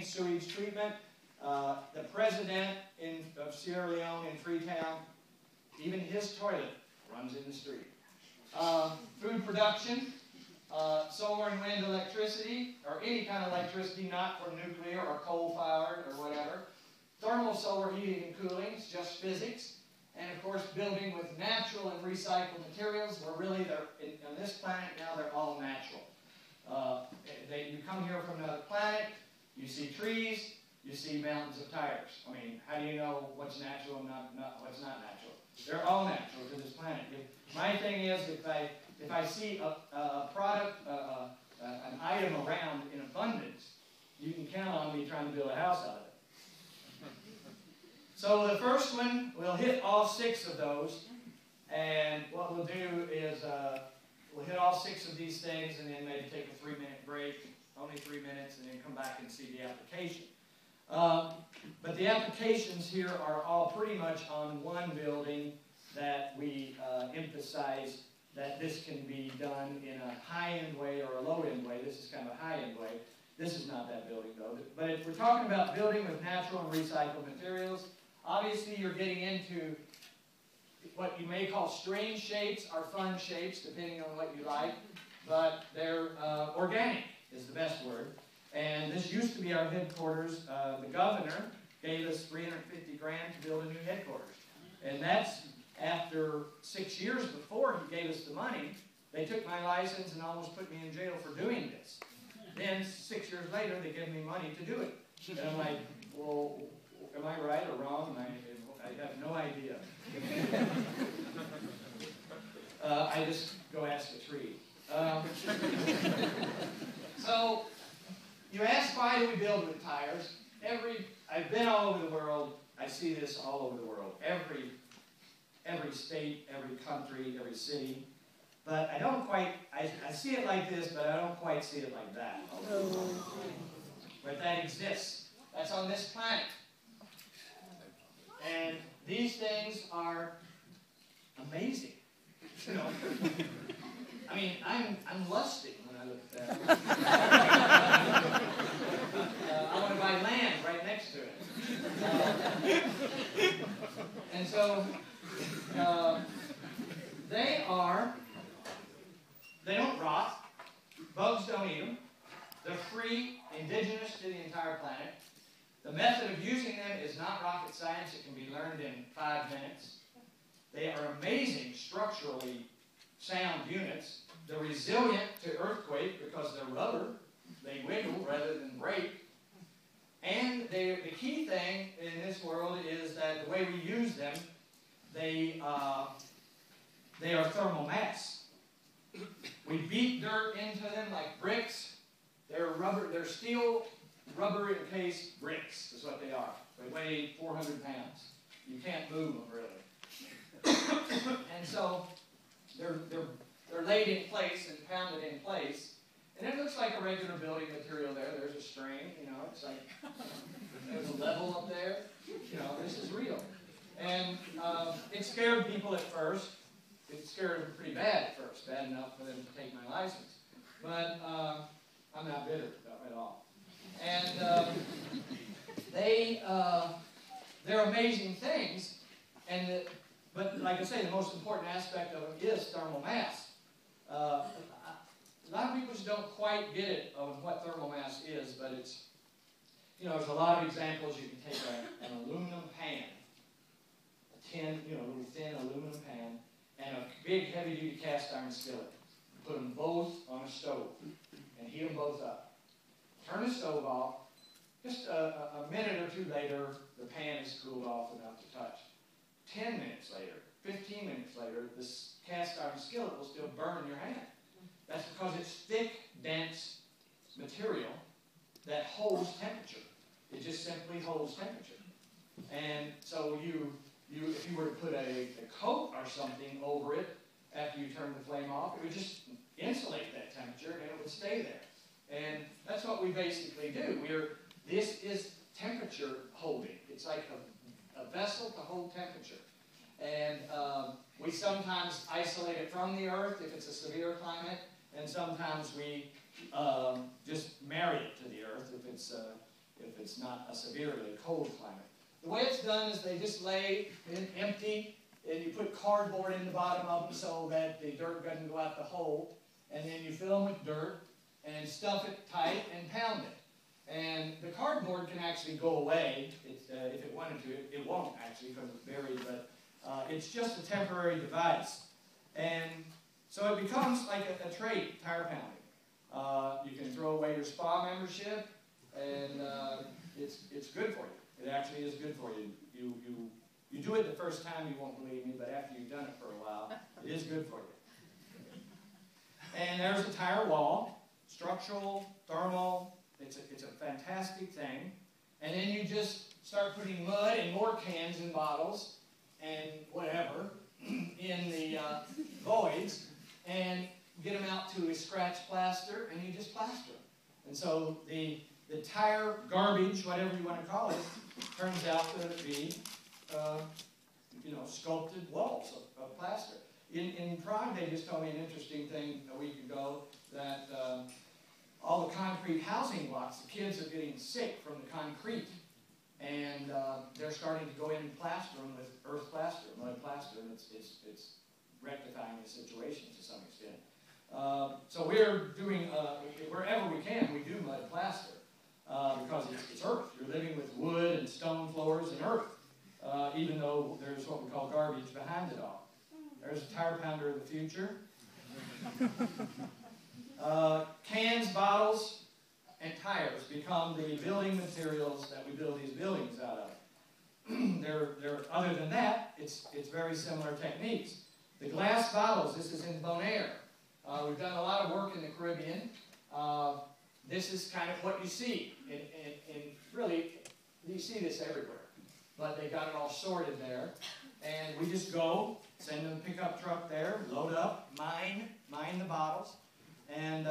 sewage treatment. The president of Sierra Leone in Freetown, even his toilet runs in the street. Food production, solar and wind electricity, or any kind of electricity not from nuclear or coal-fired or whatever. Thermal solar heating and cooling is just physics. And of course, building with natural and recycled materials, where really on this planet now they're all natural. You come here from another planet, you see trees, you see mountains of tires. I mean, how do you know what's natural and what's not natural? They're all natural to this planet. My thing is, if I see a product, an item around in abundance, you can count on me trying to build a house out of it. So the first one, we'll hit all 6 of those, and what we'll do is we'll hit all 6 of these things and then maybe take a 3-minute break, only 3 minutes, and then come back and see the application. But the applications here are all pretty much on one building that we emphasize that this can be done in a high-end way or a low-end way. This is kind of a high-end way. This is not that building, though. But if we're talking about building with natural and recycled materials, obviously you're getting into what you may call strange shapes or fun shapes, depending on what you like. But they're organic is the best word. And this used to be our headquarters. The governor gave us $350 grand to build a new headquarters. And that's after 6 years before he gave us the money. They took my license and almost put me in jail for doing this. Then 6 years later, they gave me money to do it. And I'm like, well, am I right or wrong? I have no idea. I just go ask a tree. So you ask, why do we build with tires? I've been all over the world. I see this all over the world. Every state, every country, every city. But I don't quite, I see it like this, but I don't quite see it like that. But that exists. That's on this planet. And these things are amazing. You know, I mean, I'm lusting when I look at that. I want to buy land right next to it. And so they don't rot. Bugs don't eat them. They're free, indigenous to the entire planet. The method of using them is not rocket science. It can be learned in 5 minutes. They are amazing structurally sound units. They're resilient to earthquake because they're rubber. They wiggle rather than break. And the key thing in this world is that the way we use them, they are thermal mass. We beat dirt into them like bricks. They're rubber. They're steel, rubber-encased bricks is what they are. They weigh 400 pounds. You can't move them really. And so they're laid in place and pounded in place. And it looks like a regular building material there. There's a string, you know, it's like there's a level up there. You know, this is real. And it scared people at first. It scared them pretty bad at first, bad enough for them to take my license. But I'm not bitter at all. And they're amazing things. But like I say, the most important aspect of them is thermal mass. A lot of people just don't quite get it of what thermal mass is, but it's, you know, there's a lot of examples. You can take an aluminum pan, a tin, you know, a little thin aluminum pan, and a big heavy-duty cast iron skillet. Put them both on a stove and heat them both up. Turn the stove off. Just a minute or two later, the pan is cooled off enough to touch. 10 minutes later, 15 minutes later, this cast iron skillet will still burn your hand. That's because it's thick, dense material that holds temperature. It just simply holds temperature. And so if you were to put a coat or something over it after you turn the flame off, it would just insulate that temperature and it would stay there. And that's what we basically do. This is temperature holding. It's like a vessel to hold temperature. And we sometimes isolate it from the earth if it's a severe climate, and sometimes we just marry it to the earth if it's if it's not a severely cold climate. The way it's done is they just lay in empty, and you put cardboard in the bottom of them so that the dirt doesn't go out the hole, and then you fill them with dirt and stuff it tight and pound it. And the cardboard can actually go away if it wanted to. It won't actually because it's buried, but it's just a temporary device. And so it becomes like a trade, tire pounding. You can throw away your spa membership, and it's good for you. It actually is good for you. You do it the first time, you won't believe me, but after you've done it for a while, it is good for you. And there's a tire wall, structural, thermal. It's a fantastic thing. And then you just start putting mud and more cans and bottles and whatever in the voids and get them out to a scratch plaster, and you just plaster them. And so the tire garbage, whatever you want to call it, turns out to be sculpted walls of plaster. In Prague, they just told me an interesting thing a week ago, that all the concrete housing blocks, the kids are getting sick from the concrete, and they're starting to go in and plaster them with earth plaster, mud plaster, and it's rectifying the situation to some extent. So we're doing, wherever we can, we do mud plaster, because it's earth. You're living with wood and stone floors and earth, even though there's what we call garbage behind it all. There's a tire pounder of the future. Cans, bottles, and tires become the building materials that we build these buildings out of. Other than that, it's very similar techniques. The glass bottles, this is in Bonaire. We've done a lot of work in the Caribbean. This is kind of what you see. And really, you see this everywhere. But they got it all sorted there. And we just go, send them a pickup truck there, load up, mine the bottles, and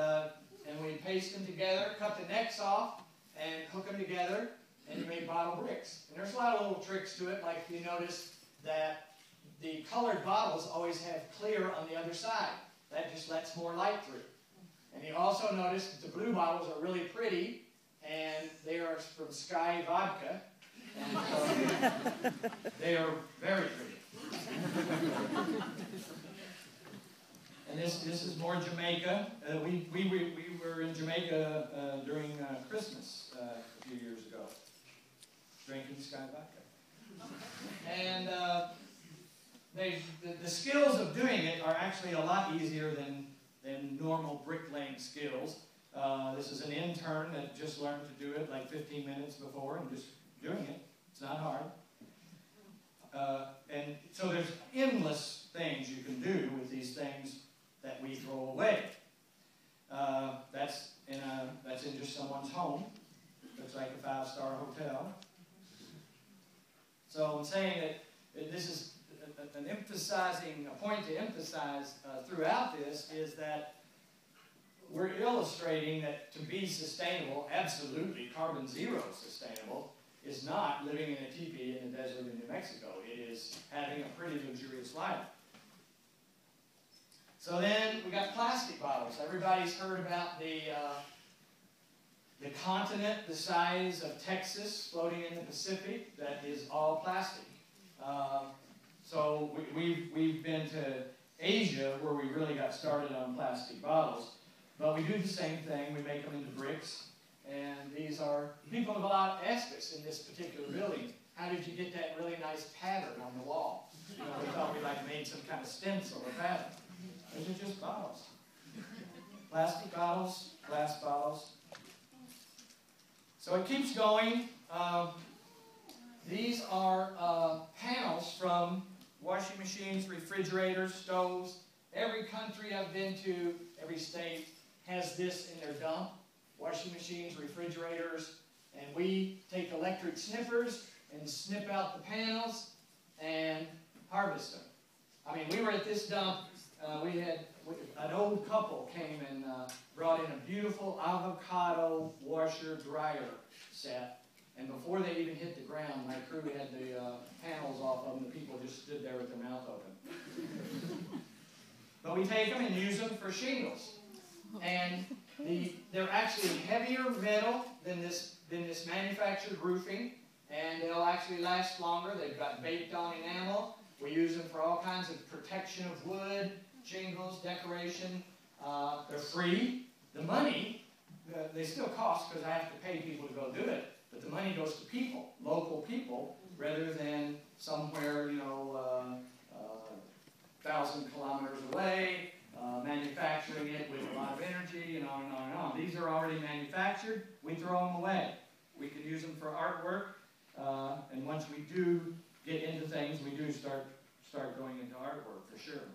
we paste them together, cut the necks off, and hook them together, and you make bottle bricks. And there's a lot of little tricks to it, like you notice that the colored bottles always have clear on the other side. That just lets more light through. And you also notice that the blue bottles are really pretty, and they are from Sky Vodka, and so they are very pretty. And this is more Jamaica. We were in Jamaica during Christmas a few years ago, drinking Sky Vodka. And the skills of doing it are actually a lot easier than normal bricklaying skills. This is an intern that just learned to do it like 15 minutes before and just doing it. It's not hard. And so there's endless things you can do with these things that we throw away. That's in just someone's home. Looks like a 5-star hotel. So I'm saying that this is a point to emphasize throughout this is that we're illustrating that to be sustainable, absolutely carbon zero sustainable, is not living in a teepee in the desert in New Mexico. It is having a pretty luxurious life. So then we got plastic bottles. Everybody's heard about the continent the size of Texas floating in the Pacific that is all plastic. So we've been to Asia where we really got started on plastic bottles. But we do the same thing. We make them into bricks. And these are, people have a lot asked us in this particular building, how did you get that really nice pattern on the wall? You know, we thought we like made some kind of stencil or pattern. These are just bottles. Plastic bottles, glass bottles. So it keeps going. These are panels from washing machines, refrigerators, stoves. Every country I've been to, every state, has this in their dump. Washing machines, refrigerators, and we take electric snippers and snip out the panels and harvest them. I mean, we were at this dump, an old couple came and brought in a beautiful avocado washer dryer set, and before they even hit the ground, my crew had the panels off of them. The people just stood there with their mouth open. But we take them and use them for shingles. And they're actually heavier metal than this then this manufactured roofing, and they'll actually last longer. They've got baked-on enamel. We use them for all kinds of protection of wood, shingles, decoration. They're free. The money, they still cost because I have to pay people to go do it, but the money goes to people, local people, rather than somewhere, 1,000 kilometers away, manufacturing it with a lot of energy, and on and on and on. These are already manufactured. We throw them away. We can use them for artwork, and once we do get into things, we do start going into artwork for sure.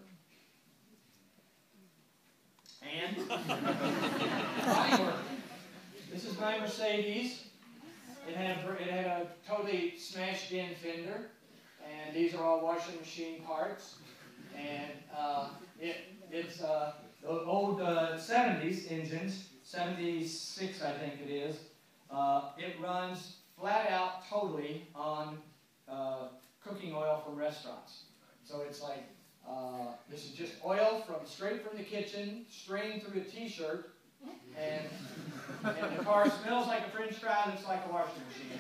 And my work. This is my Mercedes. It had a totally smashed in fender, and these are all washing machine parts. And it's the old 70s engines, 76 I think it is. It runs flat out totally on cooking oil from restaurants. So it's like, this is just oil straight from the kitchen, strained through a t-shirt, and the car smells like a French fry, looks like a washing machine.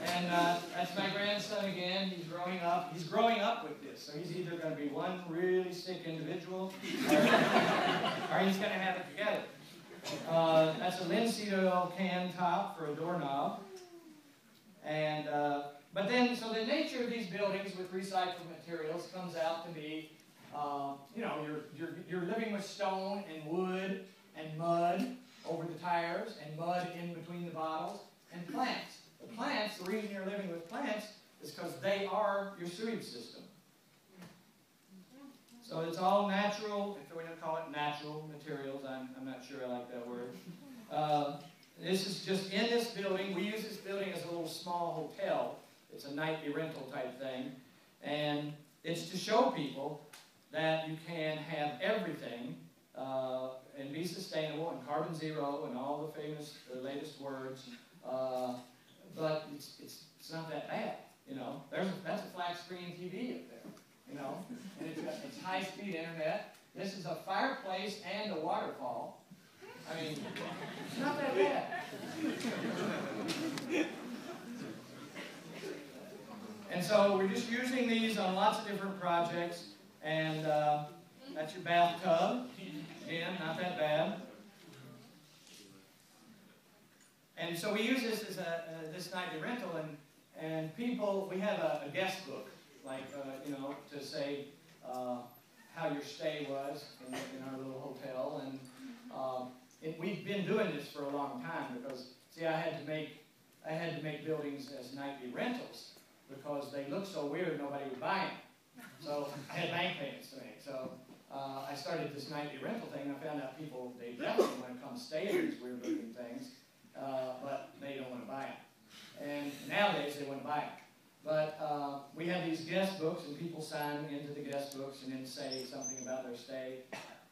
And that's my grandson again. He's growing up. He's growing up with this, so he's either going to be one really sick individual, or he's going to have it together. That's a linseed oil can top for a doorknob. And but then, so the nature of these buildings with recycled materials comes out to be, you're living with stone and wood and mud over the tires and mud in between the bottles and plants. The plants, the reason you're living with plants is because they are your sewage system. So it's all natural, if we don't call it natural materials, I'm not sure I like that word. This is just in this building. We use this building as a little small hotel. It's a nightly rental type thing. And it's to show people that you can have everything and be sustainable and carbon zero and all the latest words. But it's not that bad, That's a flat screen TV up there, And it's high-speed internet. This is a fireplace and a waterfall. I mean, it's not that bad. And so we're just using these on lots of different projects. And that's your bathtub. Again, not that bad. And so we use this as this nightly rental, and people, we have a guest book, like, to say how your stay was in our little hotel. And we've been doing this for a long time because, see, I had to make buildings as nightly rentals because they look so weird nobody would buy them. So I had bank payments to make. So I started this nightly rental thing, and I found out people, they definitely want to come stay in these weird looking things, but they don't want to buy them. And nowadays they want to buy them. But we have these guest books, and people sign into the guest books and then say something about their stay.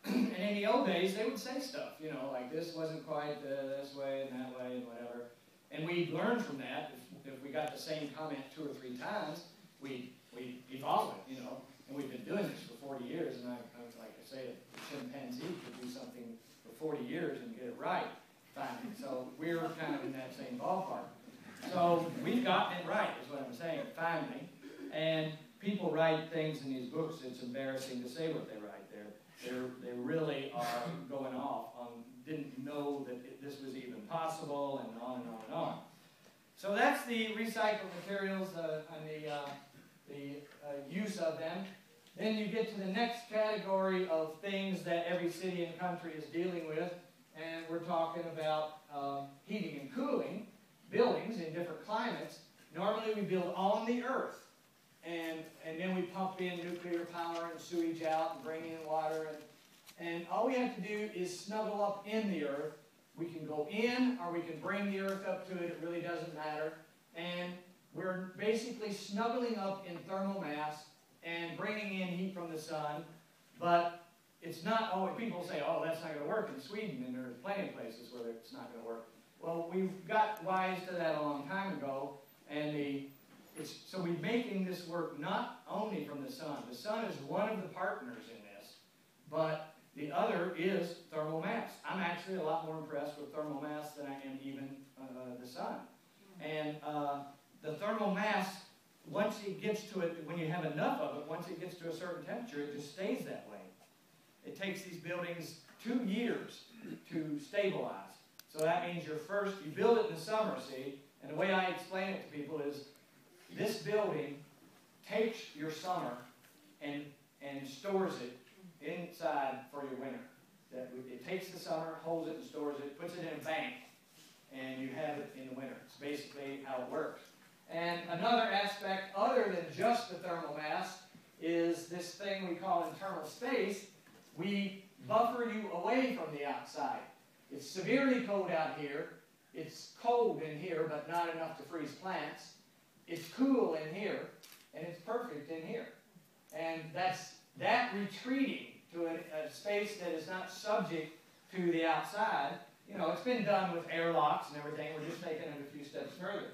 And in the old days, they would say stuff, like this wasn't quite this way and that way and whatever. And we learned from that. If we got the same comment 2 or 3 times, we evolve it, And we've been doing this for 40 years. And I like I say, a chimpanzee could do something for 40 years and get it right, finally. So we're kind of in that same ballpark. So we've gotten it right, is what I'm saying, finally. And people write things in these books. It's embarrassing to say what they write there. They really are going off on, didn't know that this was even possible, and on and on and on. So that's the recycled materials and the use of them. Then you get to the next category of things that every city and country is dealing with, and we're talking about heating and cooling buildings in different climates. Normally we build on the earth. And then we pump in nuclear power and sewage out and bring in water. And all we have to do is snuggle up in the earth. We can go in or we can bring the earth up to it. It really doesn't matter. And we're basically snuggling up in thermal mass and bringing in heat from the sun. But it's not always, people say, oh, that's not going to work in Sweden. And there's plenty of places where it's not going to work. Well, we've got wise to that a long time ago. And so we're making this work not only from the sun. The sun is one of the partners in this, but The other is thermal mass. I'm actually a lot more impressed with thermal mass than I am even the sun. And the thermal mass, once it gets to it, when you have enough of it, once it gets to a certain temperature, it just stays that way. It takes these buildings 2 years to stabilize. So that means you build it in the summer, see, and the way I explain it to people is, this building takes your summer and stores it inside for your winter. It takes the summer, holds it and stores it, puts it in a bank, and you have it in the winter. It's basically how it works. And another aspect other than just the thermal mass is this thing we call internal space. We buffer you away from the outside. It's severely cold out here. It's cold in here, but not enough to freeze plants. It's cool in here, and it's perfect in here. And that retreating to a space that is not subject to the outside. You know, it's been done with airlocks and everything. We're just taking it a few steps further.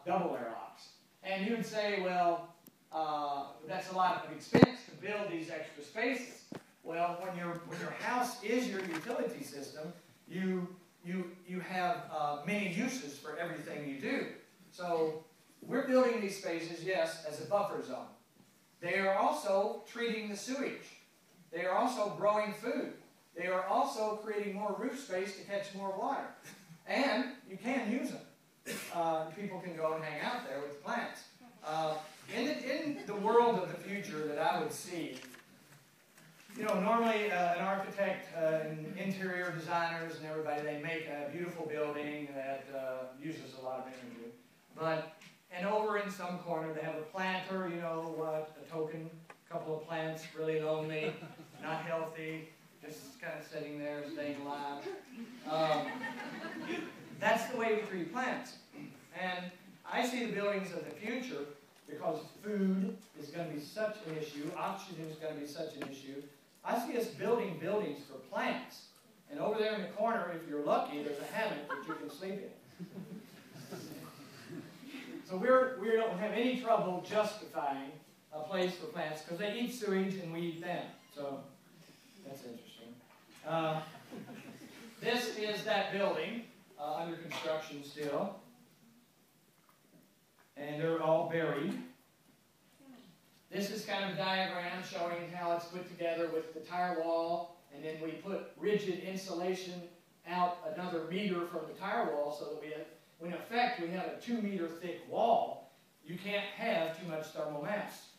Double airlocks. And you would say, well, that's a lot of expense to build these extra spaces. Well, when your house is your utility system, you have many uses for everything you do. So we're building these spaces, yes, as a buffer zone. They are also treating the sewage. They are also growing food. They are also creating more roof space to catch more water. And you can use them. People can go and hang out there with the plants. In the world of the future that I would see, you know, normally an architect and interior designers and everybody, they make a beautiful building that uses a lot of energy. And over in some corner they have a planter, you know, a token, couple of plants, really lonely, not healthy, just kind of sitting there, staying alive. That's the way we treat plants. And I see the buildings of the future, because food is going to be such an issue, oxygen is going to be such an issue. I see us building buildings for plants. And over there in the corner, if you're lucky, there's a hammock that you can sleep in. So we don't have any trouble justifying a place for plants, because they eat sewage and we eat them. So that's interesting. This is that building under construction still. And they're all buried. This is kind of a diagram showing how it's put together with the tire wall, and then we put rigid insulation out another meter from the tire wall, so that in effect we have a 2-meter thick wall. You can't have too much thermal mass.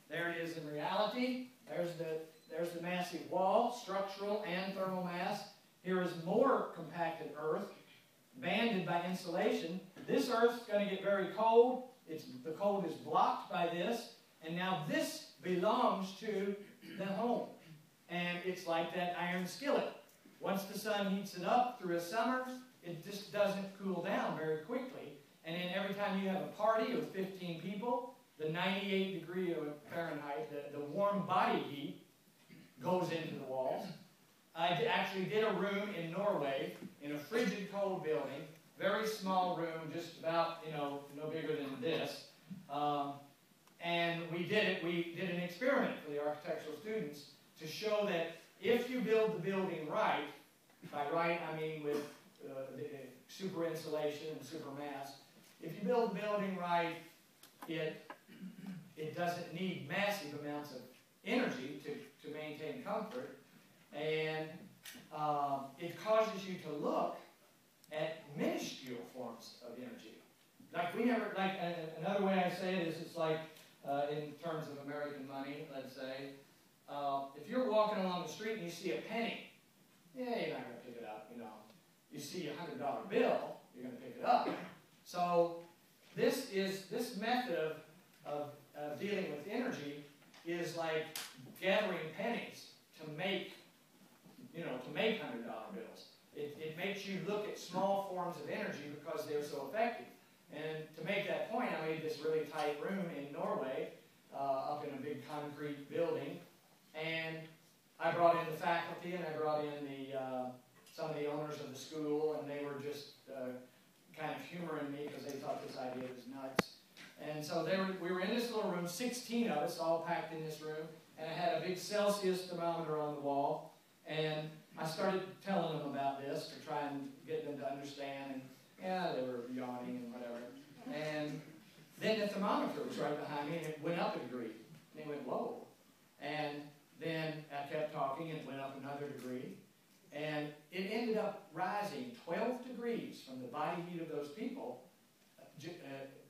There it is in reality. There's the massive wall, structural and thermal mass. Here is more compacted earth, banded by insulation. This earth's going to get very cold. The cold is blocked by this. And now this belongs to the home. And it's like that iron skillet. Once the sun heats it up through a summer, it just doesn't cool down very quickly. And then every time you have a party of 15 people, the 98 degree of Fahrenheit, the warm body heat, goes into the walls. I actually did a room in Norway in a frigid cold building, very small room, just about, you know, no bigger than this. And we did an experiment for the architectural students to show that if you build the building right, by right I mean with super insulation and super mass, if you build the building right, it doesn't need massive amounts of energy to maintain comfort, and it causes you to look at minuscule forms of energy. Another way I say it is, it's like, in terms of American money, let's say, if you're walking along the street and you see a penny, yeah, you're not going to pick it up, you know. You see a $100 bill, you're going to pick it up. So this method of dealing with energy is like gathering pennies to make $100 bills. It makes you look at small forms of energy because they're so effective. And to make that point, I made this really tight room in Norway, up in a big concrete building, and I brought in the faculty, and I brought in some of the owners of the school, and they were just kind of humoring me because they thought this idea was nuts. And so we were in this little room, 16 of us, all packed in this room, and I had a big Celsius thermometer on the wall, and I started telling them about this to try and get them to understand, and yeah, they were yawning and whatever. And then the thermometer was right behind me, and it went up a degree. And they went, whoa. And then I kept talking, and it went up another degree. And it ended up rising 12 degrees from the body heat of those people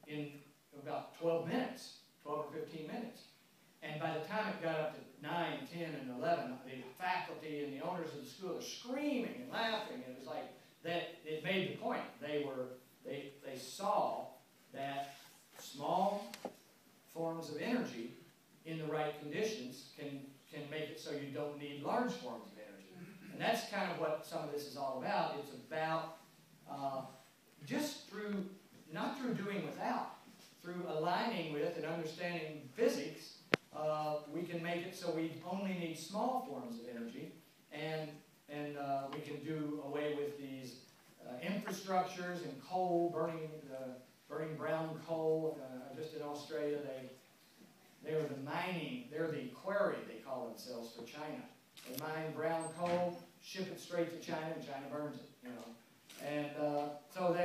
in about 12 minutes, 12 or 15 minutes. And by the time it got up to 9, 10, and 11, the faculty and the owners of the school are screaming and laughing. And it was like that. It made the point. They saw that small forms of energy in the right conditions can make it so you don't need large forms of energy. And that's kind of what some of this is all about. It's about just through, not through doing without, through aligning with and understanding physics, we can make it so we only need small forms of energy, and we can do away with these infrastructures and coal, burning brown coal. Just in Australia, they're the quarry, they call themselves, for China. They mine brown coal, ship it straight to China, and China burns it, you know. And so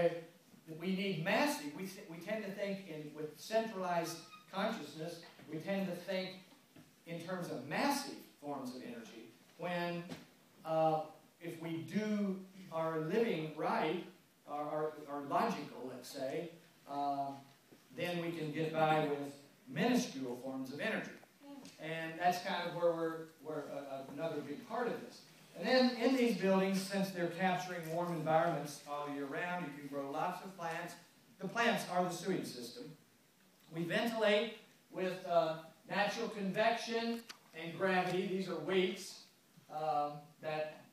we need massive, we tend to think with centralized consciousness, we tend to think in terms of massive forms of energy, when if we do our living right, our logical, let's say, then we can get by with minuscule forms of energy. And that's kind of where we're another big part of this. And then in these buildings, since they're capturing warm environments all year round, you can grow lots of plants. The plants are the sewage system. We ventilate with natural convection and gravity. These are weights that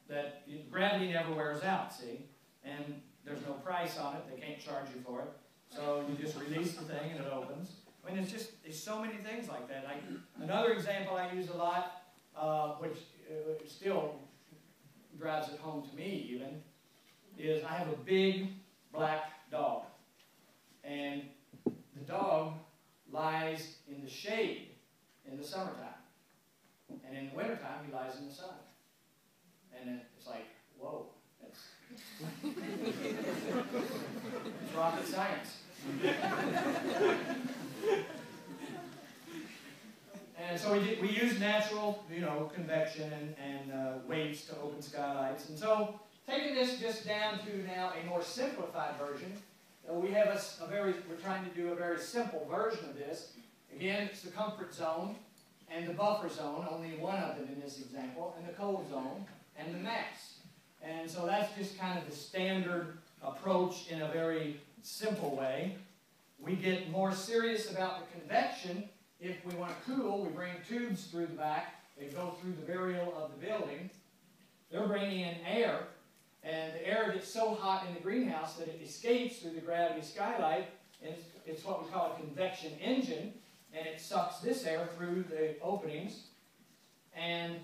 gravity never wears out, see? And there's no price on it. They can't charge you for it. So you just release the thing and it opens. I mean, there's so many things like that. Another example I use a lot, which still drives it home to me even, is I have a big black dog. And the dog lies in the shade in the summertime. And in the wintertime, he lies in the sun. And it's like, whoa, that's it's rocket science. And so we use natural, convection and weights to open skylights. And so taking this just down to now a more simplified version, we're trying to do a very simple version of this. Again, it's the comfort zone and the buffer zone, only one of them in this example, and the cold zone and the mass. And so that's just kind of the standard approach in a very simple way. We get more serious about the convection. If we want to cool, we bring tubes through the back. They go through the burial of the building. They're bringing in air, and the air gets so hot in the greenhouse that it escapes through the gravity skylight, and it's what we call a convection engine, and it sucks this air through the openings and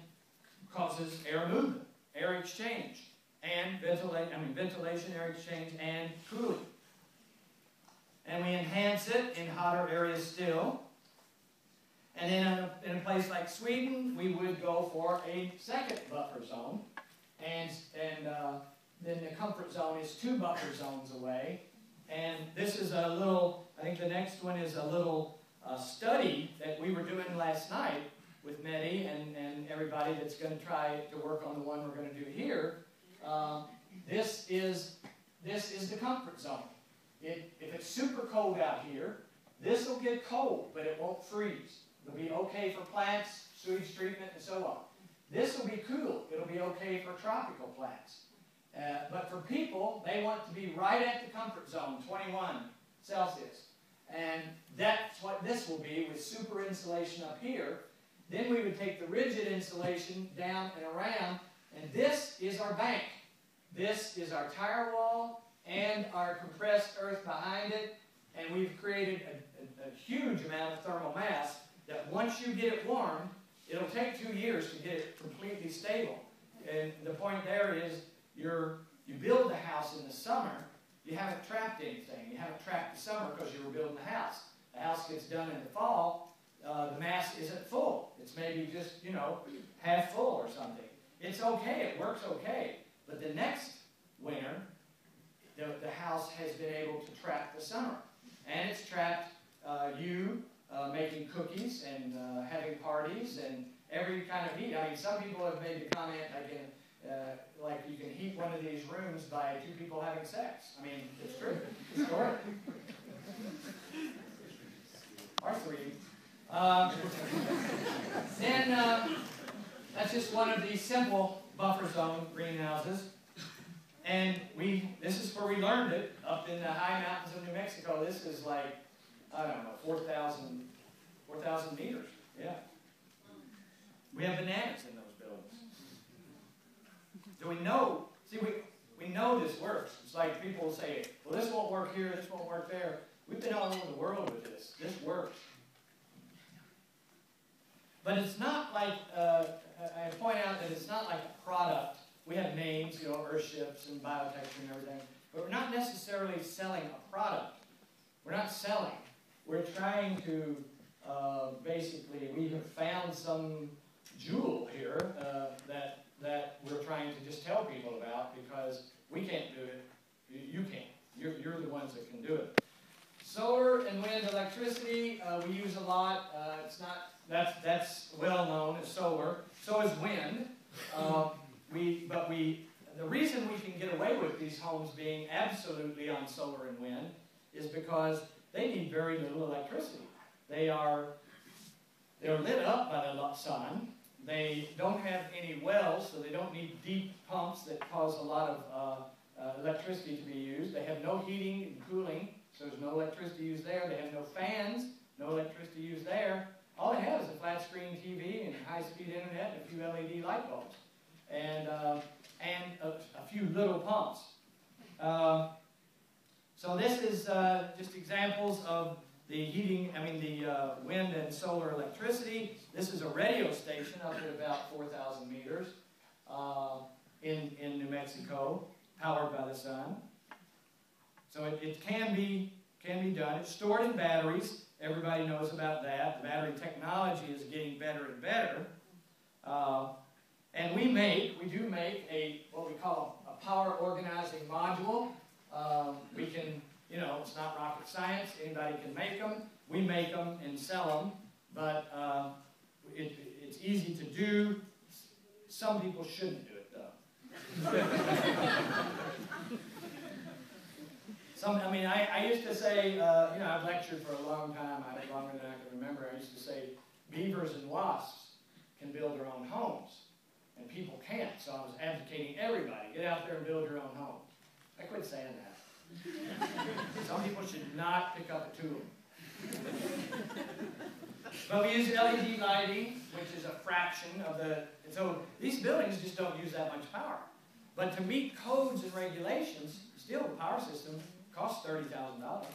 causes air movement, air exchange, and ventilation, air exchange, and cooling. And we enhance it in hotter areas still. And then in a place like Sweden, we would go for a second buffer zone. And then the comfort zone is 2 buffer zones away. And this is a little, I think the next one is a little study that we were doing last night with Mehdi and everybody that's going to try to work on the one we're going to do here. This is the comfort zone. If it's super cold out here, this will get cold, but it won't freeze. It'll be okay for plants, sewage treatment, and so on. This will be cool. It'll be okay for tropical plants. But for people, they want to be right at the comfort zone, 21 Celsius. And that's what this will be with super insulation up here. Then we would take the rigid insulation down and around, and this is our bank. This is our tire wall and our compressed earth behind it, and we've created a huge amount of thermal mass that once you get it warm, it'll take 2 years to get it completely stable. And the point there is you build the house in the summer, you haven't trapped anything. You haven't trapped the summer because you were building the house. The house gets done in the fall, the mass isn't full. It's maybe just, you know, half full or something. It's okay, it works okay. But the next winter, the house has been able to trap the summer. And it's trapped you making cookies and having parties and every kind of heat. I mean, some people have made the comment, like you can heat one of these rooms by 2 people having sex. I mean, it's true. It's story. Or 3. Then that's just one of these simple buffer zone greenhouses. And this is where we learned it, up in the high mountains of New Mexico. This is like, I don't know, 4,000 meters. Yeah. We have bananas in those buildings. So we know, see, we know this works. It's like people say, well, this won't work here, this won't work there. We've been all over the world with this. This works. But it's not like, I point out that it's not like a product. We have names, you know, Earthships and biotexture and everything. But we're not necessarily selling a product. We're not selling. We're trying to, basically, we have found some jewel here that we're trying to just tell people about because we can't do it. You can't. You're the ones that can do it. Solar and wind electricity, we use a lot. It's not, that's well known as solar. So is wind. The reason we can get away with these homes being absolutely on solar and wind is because they need very little electricity. They're lit up by the sun. They don't have any wells, so they don't need deep pumps that cause a lot of electricity to be used. They have no heating and cooling, so there's no electricity used there. They have no fans, no electricity used there. All they have is a flat screen TV and high-speed internet and a few LED light bulbs. And a few little pumps. So this is just examples of the heating, the wind and solar electricity. This is a radio station up at about 4,000 meters in New Mexico, powered by the sun. So it can be done. It's stored in batteries. Everybody knows about that. The battery technology is getting better and better. And we do make what we call a power organizing module. We can, it's not rocket science. Anybody can make them. We make them and sell them, but it's easy to do. Some people shouldn't do it, though. I used to say, I've lectured for a long time, longer than I can remember. I used to say, beavers and wasps can build their own homes. And people can't, so I was advocating everybody, get out there and build your own home. I quit saying that. Some people should not pick up a tool. But we use LED lighting, which is a fraction of so these buildings just don't use that much power. But to meet codes and regulations, still the power system costs $30,000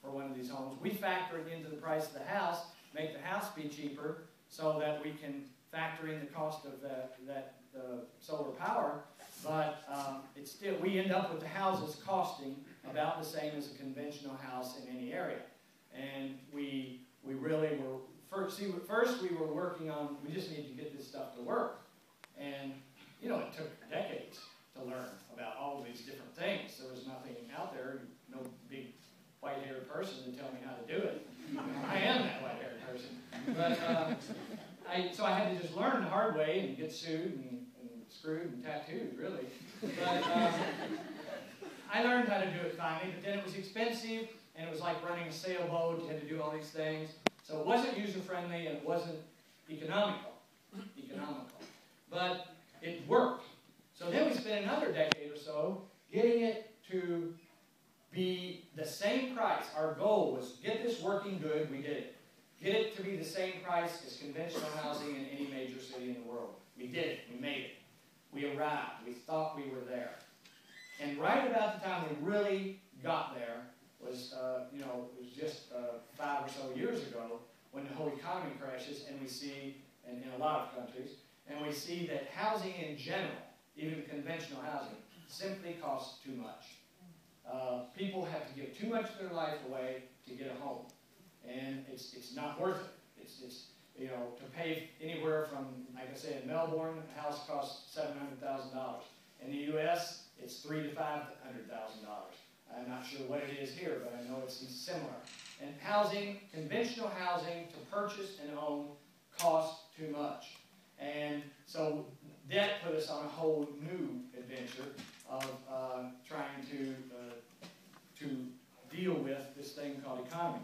for one of these homes. We factor it into the price of the house, make the house be cheaper, so that we can factor in the cost of the solar power, but it's still, we end up with the houses costing about the same as a conventional house in any area. And we really were, first we were working on, we just need to get this stuff to work. And, it took decades to learn about all of these different things. There was nothing out there, no big white-haired person to tell me how to do it. I am that white-haired person. But, so I had to just learn the hard way and get sued and screwed and tattooed, really. But I learned how to do it finally, but then it was expensive, and it was like running a sailboat. You had to do all these things. So it wasn't user-friendly, and it wasn't economical. But it worked. So then we spent another decade or so getting it to be the same price. Our goal was get this working good. We did it. Get it to be the same price as conventional housing in any major city in the world. We did it. We made it. We arrived. We thought we were there. And right about the time we really got there was, it was just 5 or so years ago when the whole economy crashes, and we see, in a lot of countries, and we see that housing in general, even conventional housing, simply costs too much. People have to give too much of their life away to get a home. And it's not worth it. It's you know, to pay anywhere from, like I say, in Melbourne, a house costs $700,000. In the U.S., it's $300,000 to $500,000. I'm not sure what it is here, but I know it's similar. And housing, conventional housing to purchase and own costs too much. And so debt put us on a whole new adventure of trying to deal with this thing called economy.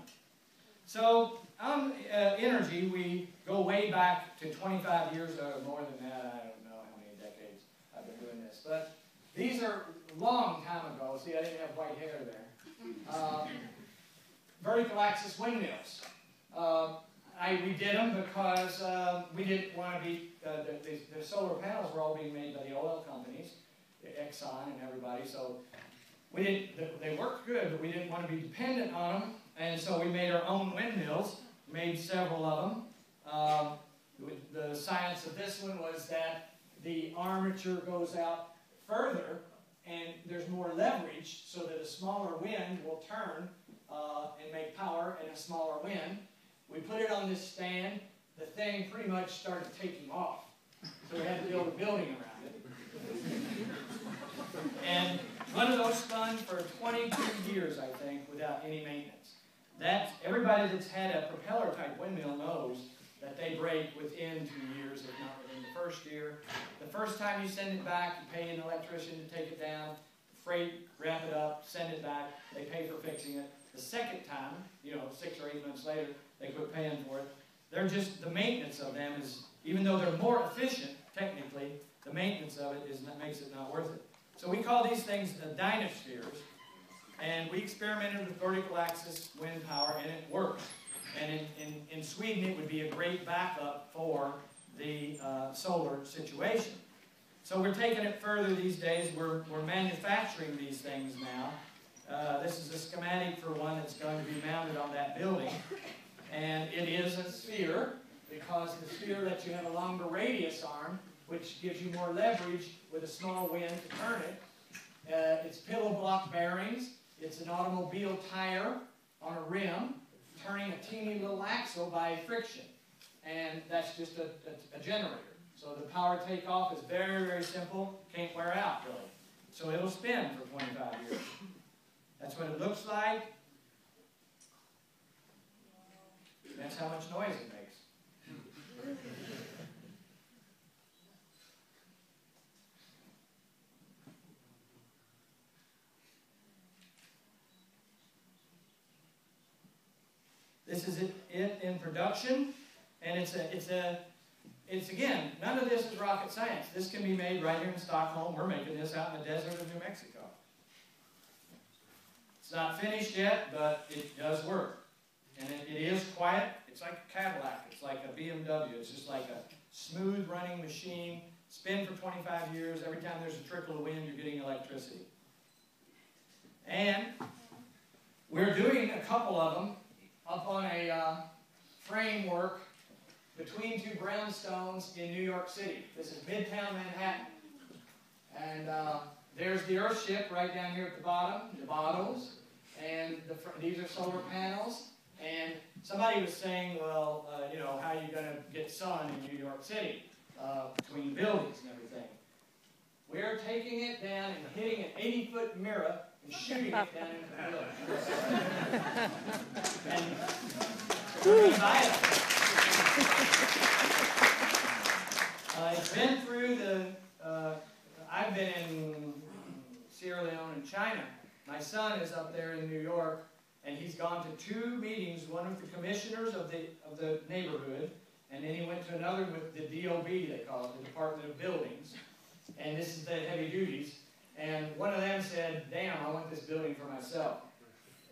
So on energy, we go way back to 25 years or more than that. I don't know how many decades I've been doing this. But these are a long time ago. See, I didn't have white hair there. Vertical axis windmills. We did them because we didn't want to be, the solar panels were all being made by the oil companies, Exxon and everybody, so we didn't, they worked good, but we didn't want to be dependent on them, and so we made our own windmills, made several of them. The science of this one was that the armature goes out further, and there's more leverage, so that a smaller wind will turn and make power in a smaller wind. We put it on this stand. The thing pretty much started taking off. So we had to build a building around it. And one of those spun for 22 years, I think, without any maintenance. Everybody that's had a propeller-type windmill knows that they break within 2 years, if not within the first year. The first time you send it back, you pay an electrician to take it down, freight, wrap it up, send it back. They pay for fixing it. The second time, you know, 6 or 8 months later, they quit paying for it. They're just, the maintenance of them is, even though they're more efficient, technically, the maintenance of it makes it not worth it. So we call these things dynaspheres, and we experimented with vertical axis wind power, and it works. And in Sweden, it would be a great backup for the solar situation. So we're taking it further these days. We're manufacturing these things now. This is a schematic for one that's going to be mounted on that building. And it is a sphere, because the sphere lets you have a longer radius arm, which gives you more leverage with a small wind to turn it. It's pillow block bearings. It's an automobile tire on a rim, turning a teeny little axle by friction. And that's just a generator. So the power takeoff is very, very simple. Can't wear out, really. So it'll spin for 25 years. That's what it looks like. That's how much noise it makes. This is it in production, and it's again, none of this is rocket science. This can be made right here in Stockholm. We're making this out in the desert of New Mexico. It's not finished yet, but it does work. And it is quiet. It's like a Cadillac. It's like a BMW. It's just like a smooth running machine. Spin for 25 years. Every time there's a trickle of wind, you're getting electricity. And we're doing a couple of them up on a framework between 2 brownstones in New York City. This is Midtown Manhattan. And there's the Earhship right down here at the bottom, the bottles. And these are solar panels. And somebody was saying, well, you know, how are you going to get sun in New York City between buildings and everything? We're taking it down and hitting an 80-foot mirror and shooting it down into the building. And we're going to buy it. It's been through I've been in Sierra Leone and China. My son is up there in New York. And he's gone to 2 meetings, one with the commissioners of the neighborhood, and then he went to another with the DOB, they call it, the Department of Buildings. And this is the heavy duties. And one of them said, damn, I want this building for myself.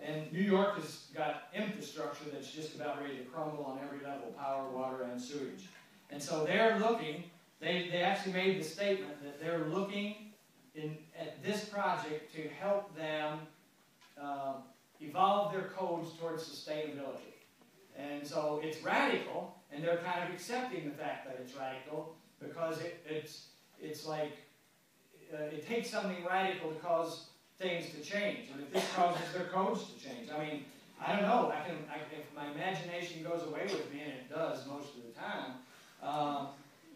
And New York has got infrastructure that's just about ready to crumble on every level, power, water, and sewage. And so they're looking, they actually made the statement that they're looking at this project to help them evolve their codes towards sustainability. And so it's radical, and they're kind of accepting the fact that it's radical, because it's like it takes something radical to cause things to change. And if this causes their codes to change, I mean, I don't know. If my imagination goes away with me, and it does most of the time,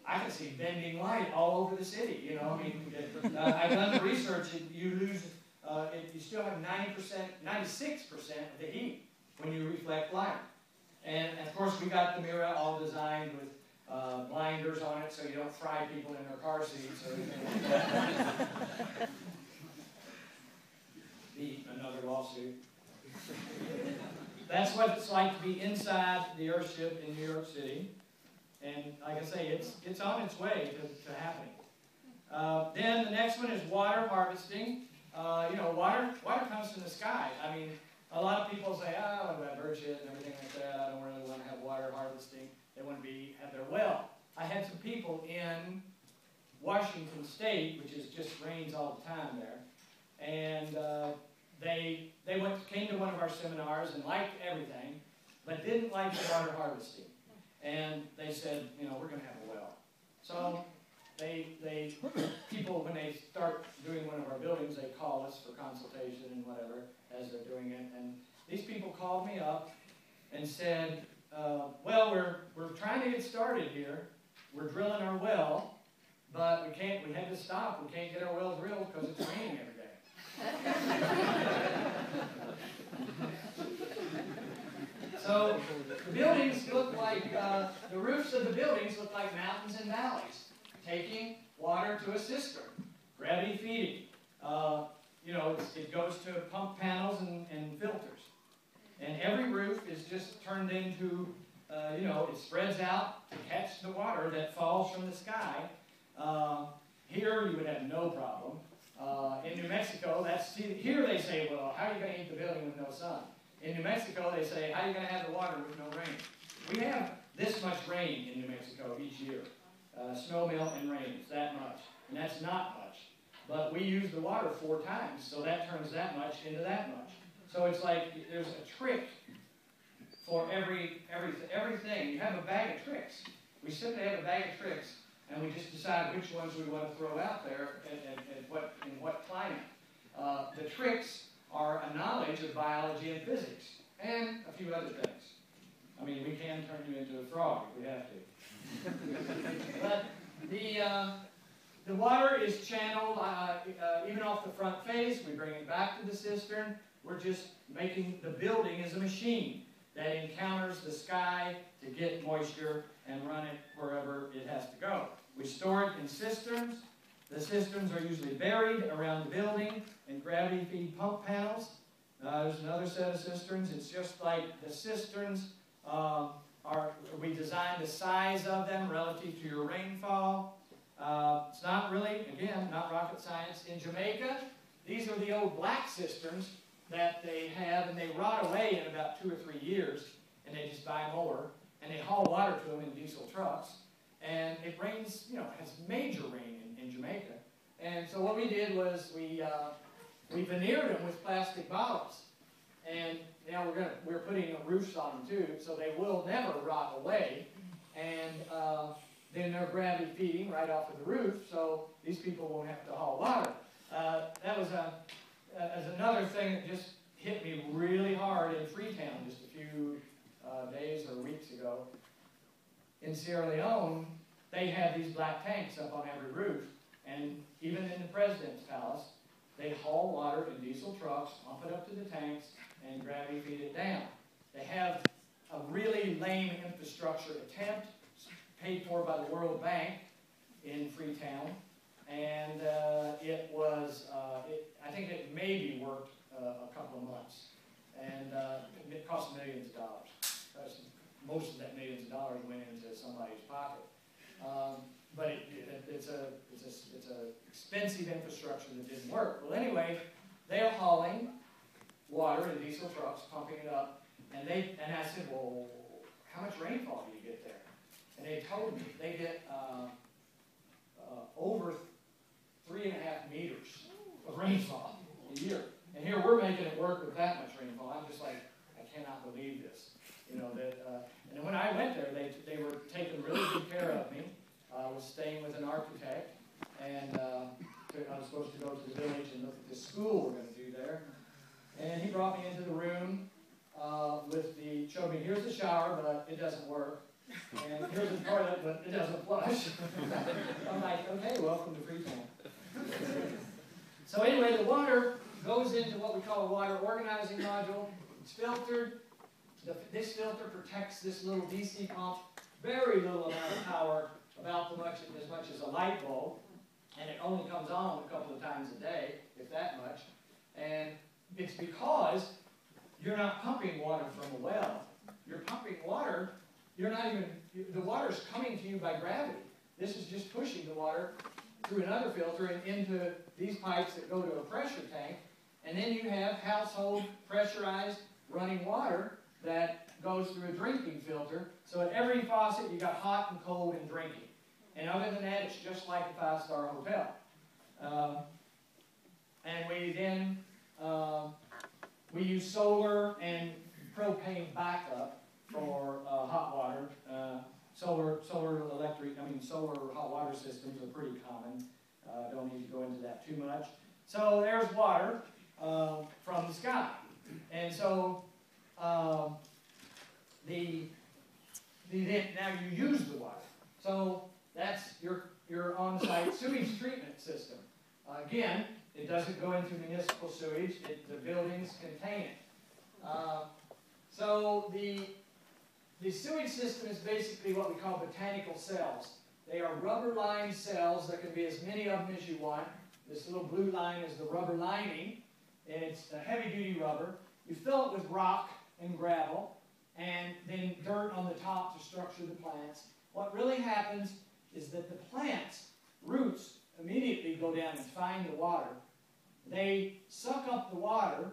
I can see bending light all over the city. You know, I mean, I've done the research. You lose, you still have 96% of the heat when you reflect light. And of course, we got the mirror all designed with blinders on it, so you don't fry people in their car seats or anything like that. Beat another lawsuit. That's what it's like to be inside the Earhship in New York City. And like I say, it's on its way to happening. Then the next one is water harvesting. You know, water comes from the sky. I mean, a lot of people say, oh, about Earhship and everything like that, I don't really want to have water harvesting. They want to have their well. I had some people in Washington State, which is just rains all the time there, and they came to one of our seminars and liked everything, but didn't like the water harvesting. And they said, you know, we're going to have a well. So people, when they start doing one of our buildings, they call us for consultation and whatever as they're doing it. And these people called me up and said, well, we're trying to get started here. We're drilling our well, but we had to stop. We can't get our well drilled because it's raining every day. So the buildings look like, the roofs of the buildings look like mountains and valleys, taking water to a cistern, gravity feeding. You know, it goes to pump panels and filters. And every roof is just turned into, you know, it spreads out to catch the water that falls from the sky. Here you would have no problem. In New Mexico, here they say, well, how are you going to heat the building with no sun? In New Mexico, they say, how are you going to have the water with no rain? We have this much rain in New Mexico each year. Snow melt and rain, it's that much. And that's not much. But we use the water 4 times, so that turns that much into that much. So it's like there's a trick for everything. You have a bag of tricks. We simply have a bag of tricks, and we just decide which ones we want to throw out there and in what climate. The tricks are a knowledge of biology and physics, and a few other things. I mean, we can turn you into a frog if we have to. But the water is channeled even off the front face. We bring it back to the cistern. We're just making the building as a machine that encounters the sky to get moisture and run it wherever it has to go. We store it in cisterns. The cisterns are usually buried around the building in gravity feed pump panels. There's another set of cisterns. It's just like the cisterns we designed the size of them relative to your rainfall. It's not really, again, not rocket science. In Jamaica, these are the old black cisterns that they have, and they rot away in about 2 or 3 years, and they just buy more, and they haul water to them in diesel trucks. And it rains, you know, it has major rain in Jamaica. And so what we did was we veneered them with plastic bottles. And now we're putting roofs on them too, so they will never rot away. And then they're gravity feeding right off of the roof, so these people won't have to haul water. That was as another thing that just hit me really hard in Freetown just a few days or weeks ago. In Sierra Leone, they have these black tanks up on every roof, and even in the president's palace, they haul water in diesel trucks, pump it up to the tanks, and gravity feed it down. They have a really lame infrastructure attempt paid for by the World Bank in Freetown, and I think it maybe worked a couple of months, and it cost millions of dollars. Most of that millions of dollars went into somebody's pocket. But it's a expensive infrastructure that didn't work. Well, anyway, they're hauling water in diesel trucks, pumping it up, and I said, well, how much rainfall do you get there? And they told me they get over 3.5 meters of rainfall a year. And here we're making it work with that much rainfall. I'm just like, I cannot believe this. You know that. And when I went there, they were taking really good care of me. I was staying with an architect, and I was supposed to go to the village and look at this school we're going to do there. And he brought me into the room. showed me, here's the shower, but it doesn't work. And here's the toilet, but it doesn't flush. I'm like, okay, welcome to Freetown. So anyway, the water goes into what we call a water organizing module. It's filtered. This filter protects this little DC pump. Very little amount of power, about as much as a light bulb. And it only comes on a couple of times a day, if that much. And it's because you're not pumping water from a well. You're pumping water, the water's coming to you by gravity. This is just pushing the water through another filter and into these pipes that go to a pressure tank. And then you have household pressurized running water that goes through a drinking filter. So at every faucet, you got hot and cold and drinking. And other than that, it's just like a 5-star hotel. And we then, we use solar and propane backup for hot water. Solar hot water systems are pretty common. Don't need to go into that too much. So there's water from the sky. And so now you use the water. So that's your on-site sewage treatment system. Again, it doesn't go into municipal sewage. The buildings contain it. So the sewage system is basically what we call botanical cells. They are rubber-lined cells. There can be as many of them as you want. This little blue line is the rubber lining, and it's a heavy-duty rubber. You fill it with rock and gravel, and then dirt on the top to structure the plants. What really happens is that the plants' roots immediately go down and find the water. They suck up the water,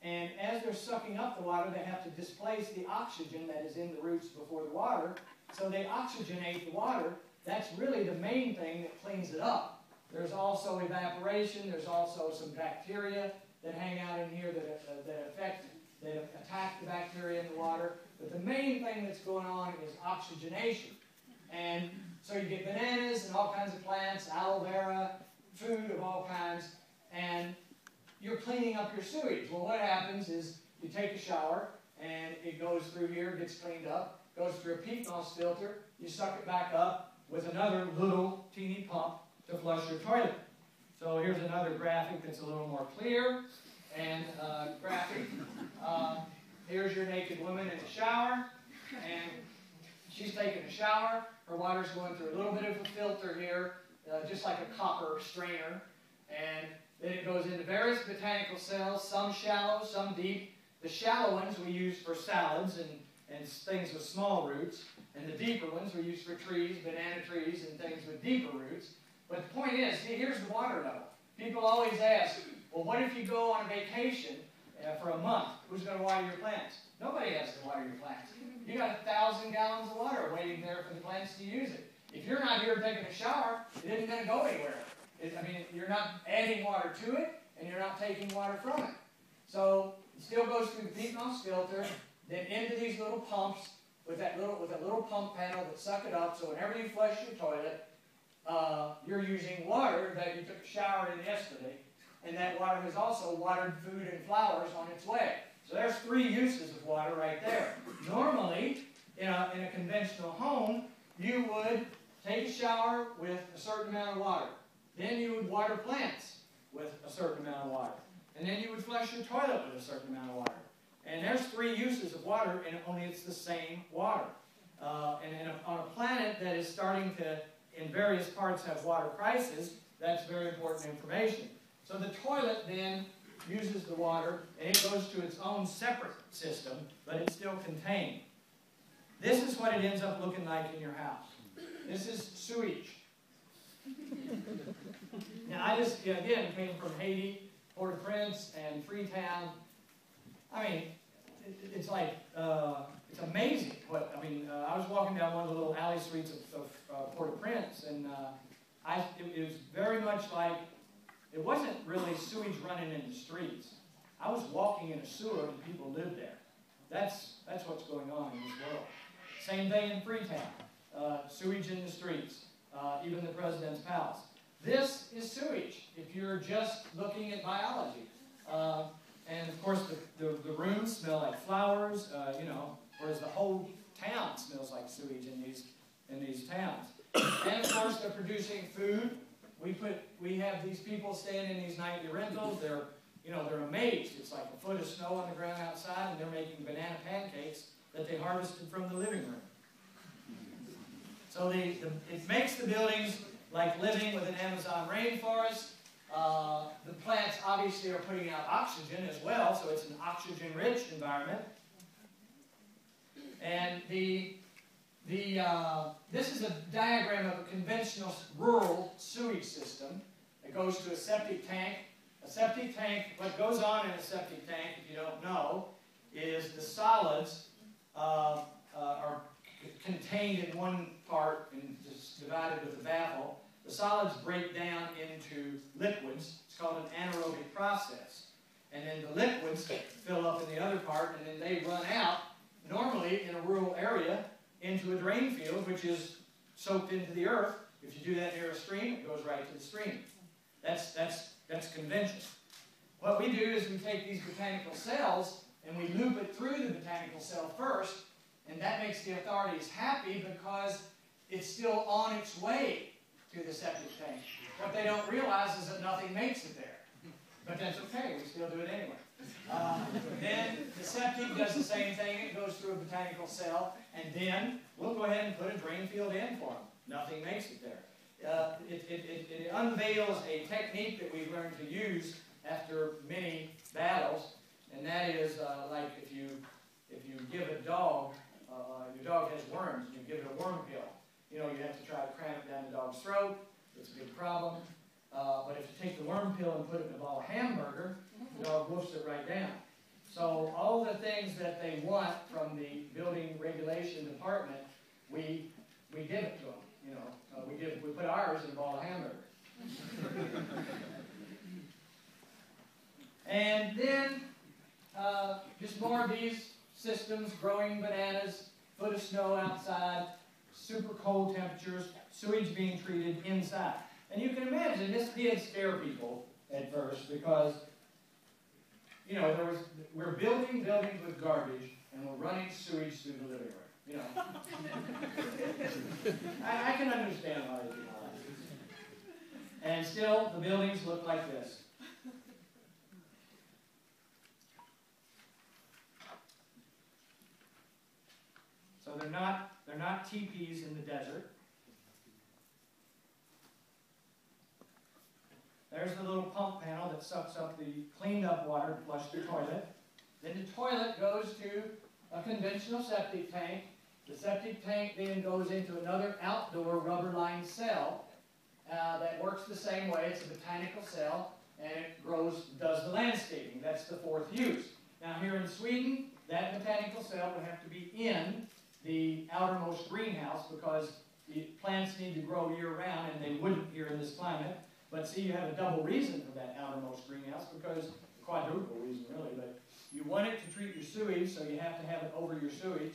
and as they're sucking up the water, they have to displace the oxygen that is in the roots before the water. So they oxygenate the water. That's really the main thing that cleans it up. There's also evaporation. There's also some bacteria that hang out in here that attack the bacteria in the water. But the main thing that's going on is oxygenation. And so you get bananas and all kinds of plants, aloe vera, food of all kinds, and you're cleaning up your sewage. Well, what happens is you take a shower, and it goes through here, gets cleaned up, goes through a PFAS filter, you suck it back up with another little teeny pump to flush your toilet. So here's another graphic that's a little more clear, and graphic. Here's your naked woman in the shower, and she's taking a shower. Her water's going through a little bit of a filter here, just like a copper strainer, and then it goes into various botanical cells, some shallow, some deep. The shallow ones we use for salads and things with small roots, and the deeper ones we use for trees, banana trees, and things with deeper roots. But the point is, see, here's the water level. People always ask, well, what if you go on a vacation for a month? Who's going to water your plants? Nobody has to water your plants. You got 1,000 gallons of water waiting there for the plants to use it. If you're not here taking a shower, it isn't going to go anywhere. You're not adding water to it, and you're not taking water from it. So it still goes through the PFAS filter, then into these little pumps with a little pump panel that suck it up. So whenever you flush your toilet, you're using water that you took a shower in yesterday, and that water has also watered food and flowers on its way. So there's 3 uses of water right there. Normally, in a conventional home, you would take a shower with a certain amount of water. Then you would water plants with a certain amount of water. And then you would flush your toilet with a certain amount of water. And there's 3 uses of water, and only it's the same water. And on a planet that is starting to, in various parts, have water crisis, that's very important information. So the toilet then uses the water, and it goes to its own separate system, but it's still contained. This is what it ends up looking like in your house. This is sewage. Now, I just, again, came from Haiti, Port-au-Prince, and Freetown. I mean, it's like, it's amazing. I was walking down one of the little alley streets of Port-au-Prince, and it was very much like, it wasn't really sewage running in the streets. I was walking in a sewer and people lived there. That's what's going on in this world. Same thing in Freetown. Sewage in the streets, even the President's Palace. This is sewage, if you're just looking at biology. And of course, the rooms smell like flowers, you know, whereas the whole town smells like sewage in these towns. And of course, they're producing food. We have these people staying in these nightly rentals. They're amazed. It's like a foot of snow on the ground outside, and they're making banana pancakes that they harvested from the living room. So it makes the buildings like living with an Amazon rainforest. The plants obviously are putting out oxygen as well, so it's an oxygen-rich environment. And this is a diagram of a conventional rural sewage system. It goes to a septic tank. A septic tank, what goes on in a septic tank, if you don't know, is the solids are contained in one part and just divided with a baffle. The solids break down into liquids. It's called an anaerobic process. And then the liquids fill up in the other part, and then they run out, normally in a rural area, into a drain field, which is soaked into the earth. If you do that near a stream, it goes right to the stream. That's convention. What we do is we take these botanical cells and we loop it through the botanical cell first, and that makes the authorities happy because it's still on its way to the septic tank. What they don't realize is that nothing makes it there. But that's okay, we still do it anyway. Then the septic does the same thing. It goes through a botanical cell, and then we'll go ahead and put a drain field in for them. Nothing makes it there. It unveils a technique that we've learned to use after many battles, and that is like if you give a dog, your dog has worms, and you give it a worm pill. You know, you have to try to cram it down the dog's throat. It's a big problem. But if you take the worm pill and put it in a ball of hamburger, the dog woofs it right down. So all the things that they want from the building regulation department, we give it to them. You know, we put ours in a ball of hamburger. And then just more of these systems, growing bananas, foot of snow outside, super cold temperatures, sewage being treated inside. And you can imagine this did scare people at first because, you know, we're building buildings with garbage and we're running sewage through the living room. You know, I can understand why they do that. And still, the buildings look like this. So they're not teepees in the desert. There's the little pump panel that sucks up the cleaned up water to flush the toilet. Then the toilet goes to a conventional septic tank. The septic tank then goes into another outdoor rubber-lined cell that works the same way. It's a botanical cell, and it does the landscaping. That's the fourth use. Now here in Sweden, that botanical cell would have to be in the outermost greenhouse because the plants need to grow year-round, and they wouldn't here in this climate. But see, you have a double reason for that outermost greenhouse, because quadruple reason really, but you want it to treat your sewage, so you have to have it over your sewage,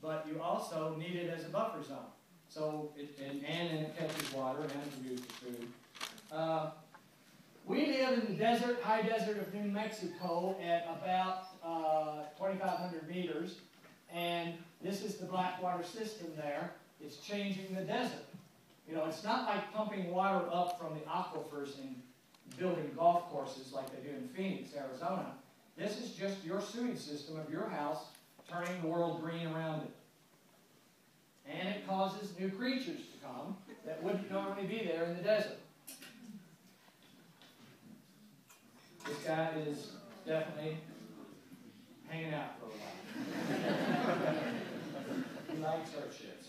but you also need it as a buffer zone. So, and it catches water and it produces food. We live in the desert, high desert of New Mexico at about 2,500 meters, and this is the Blackwater system there. It's changing the desert. You know, it's not like pumping water up from the aquifers and building golf courses like they do in Phoenix, Arizona. This is just your sewage system of your house turning the world green around it. And it causes new creatures to come that wouldn't normally be there in the desert. This guy is definitely hanging out for a while. He likes Earhships.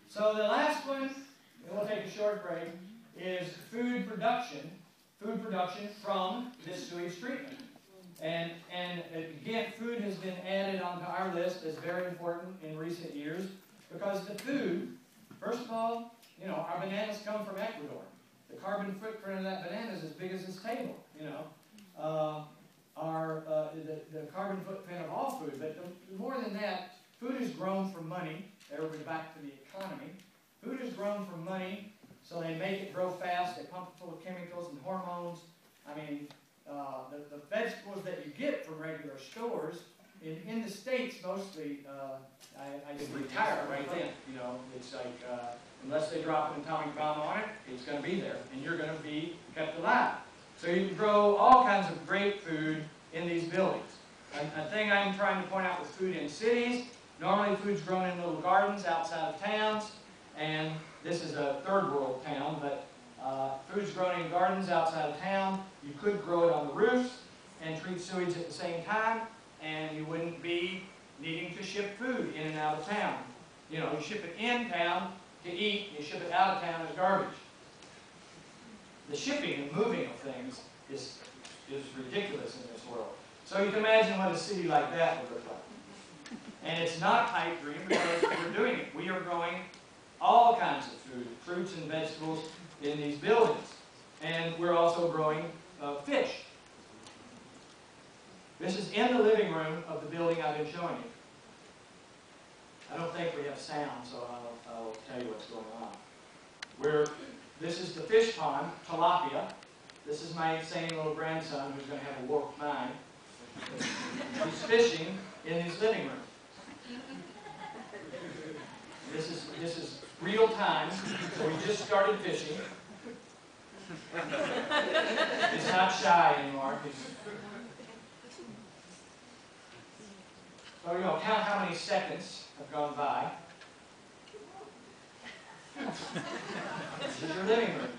So the last one, and we'll take a short break, is food production. Food production from this sewage treatment. And again, food has been added onto our list as very important in recent years because the food, first of all, you know, our bananas come from Ecuador. The carbon footprint of that banana is as big as this table, you know. The carbon footprint of all food, but more than that, food is grown from money. Everybody back to the economy. Food is grown from money, so they make it grow fast. They pump it full of chemicals and hormones. I mean, the vegetables that you get from regular stores, in the States mostly, I just retire right then. You know, it's like, unless they drop an atomic bomb on it, it's going to be there, and you're going to be kept alive. So you can grow all kinds of great food in these buildings. A thing I'm trying to point out with food in cities, normally food's grown in little gardens outside of towns, and this is a third world town, but food's grown in gardens outside of town. You could grow it on the roofs and treat sewage at the same time, and you wouldn't be needing to ship food in and out of town. You know, you ship it in town to eat, you ship it out of town as garbage. The shipping and moving of things is ridiculous in this world. So you can imagine what a city like that would look like. And it's not a pipe dream because we're doing it. We are growing all kinds of food, fruits and vegetables in these buildings. And we're also growing fish. This is in the living room of the building I've been showing you. I don't think we have sound, so I'll tell you what's going on. This is the fish pond, tilapia. This is my sane little grandson who's going to have a warped mind. He's fishing in his living room. This is real time, so we just started fishing. He's not shy anymore. So, you know, count how many seconds have gone by. This is your living room.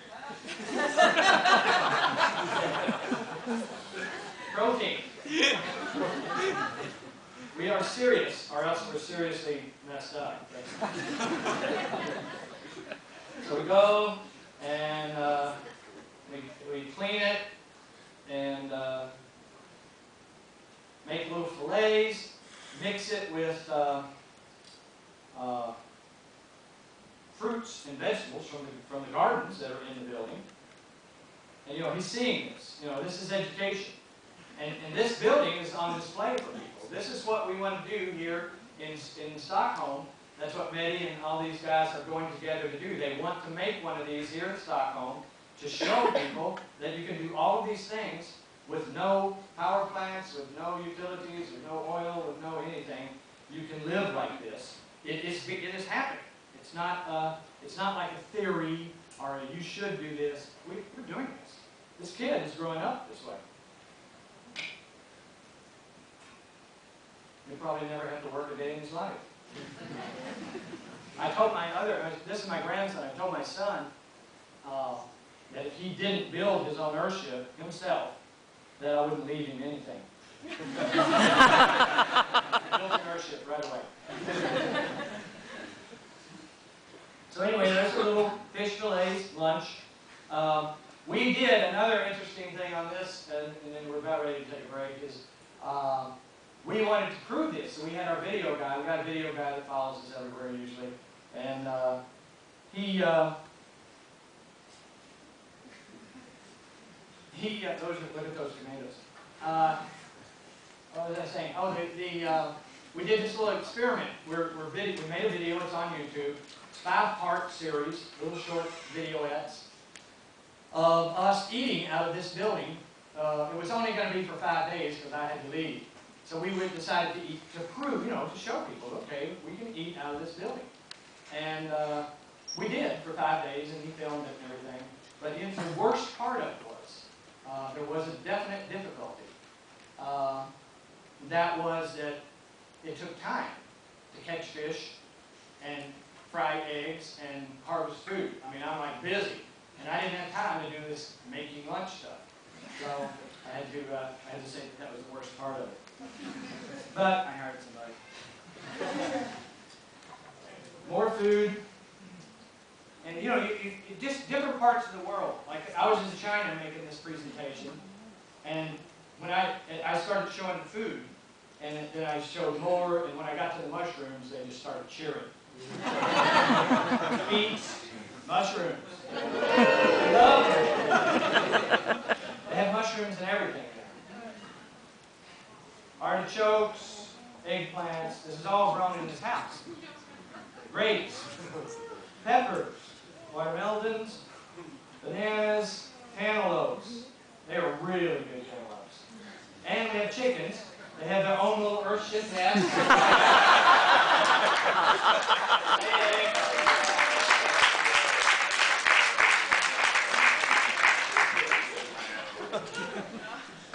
Protein. We are serious, or else we're seriously messed up. So we go and we clean it and make little fillets, mix it with fruits and vegetables from the gardens that are in the building. And, you know, he's seeing this. You know, this is education. And this building is on display for people. This is what we want to do here in Stockholm. That's what Mehdi and all these guys are going together to do. They want to make one of these here in Stockholm to show people that you can do all of these things with no power plants, with no utilities, with no oil, with no anything. You can live like this. It is happening. It's not like a theory or you should do this. We're doing this. This kid is growing up this way. He'll probably never have to work a day in his life. I told this is my grandson, I told my son that if he didn't build his own Earhship himself, that I wouldn't leave him anything. He built an Earhship right away. So anyway, there's a little fish fillets lunch. We did another interesting thing on this, and then we're about ready to take a break, is we wanted to prove this. So we had our video guy. We got a video guy that follows us everywhere usually. And look at those tomatoes. What was I saying? Oh, we did this little experiment. We made a video. It's on YouTube. It's a 5-part series, little short videoettes of us eating out of this building. It was only going to be for 5 days because I had to leave. So we decided to eat to prove, you know, to show people, okay, we can eat out of this building. And we did for 5 days, and he filmed it and everything. But the worst part of it was there was a definite difficulty. That was that it took time to catch fish and fry eggs and harvest food. I mean, I'm like busy, and I didn't have time to do this making lunch stuff. So I had to say that was the worst part of it. But I hired somebody. More food. And you know, you just different parts of the world. Like I was in China making this presentation, and when I started showing the food, and then I showed more, and when I got to the mushrooms, they just started cheering. Beets, mushrooms. They love them. They have mushrooms and everything there. Artichokes, eggplants. This is all grown in this house. Grapes, peppers, watermelons, bananas, cantaloupes. They are really good cantaloupes. have chickens. They have their own little Earhship nest.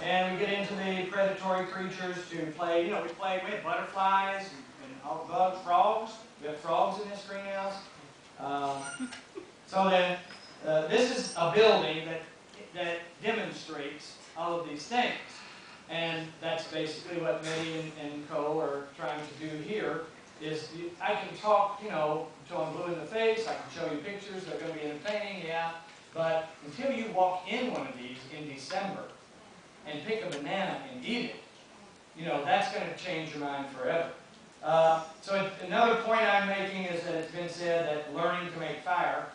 And we get into the predatory creatures to play. We with butterflies and all bugs, frogs. We have frogs in this greenhouse. So then, this is a building that demonstrates all of these things. And that's basically what Mitty and Co. are trying to do here. Is I can talk, till I'm blue in the face. I can show you pictures. They're going to be entertaining, yeah. But until you walk in one of these in December and pick a banana and eat it, that's going to change your mind forever. So another point I'm making is that it's been said that learning to make fire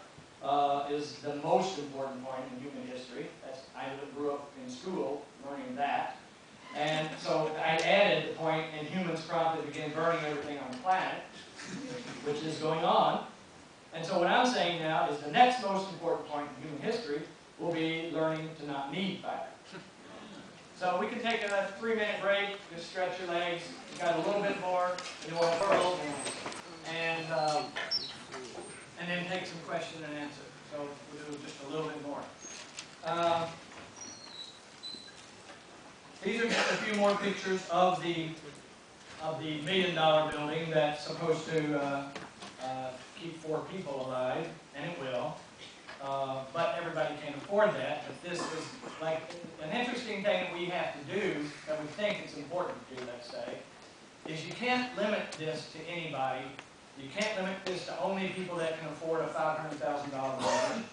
is the most important point in human history. I grew up in school learning that. And so I added the point, and humans promptly begin burning everything on the planet, which is going on. And so what I'm saying now is the next most important point in human history will be learning to not need fire. So we can take a 3-minute break, just stretch your legs. We've got a little bit more in the oil world, and then take some question and answer. So we'll do just a little bit more. These are just a few more pictures of the $1 million building that's supposed to keep 4 people alive, and it will. But everybody can't afford that. But this is like an interesting thing that we have to do, that we think it's important to do, let's say, is you can't limit this to anybody. You can't limit this to only people that can afford a $500,000 mortgage.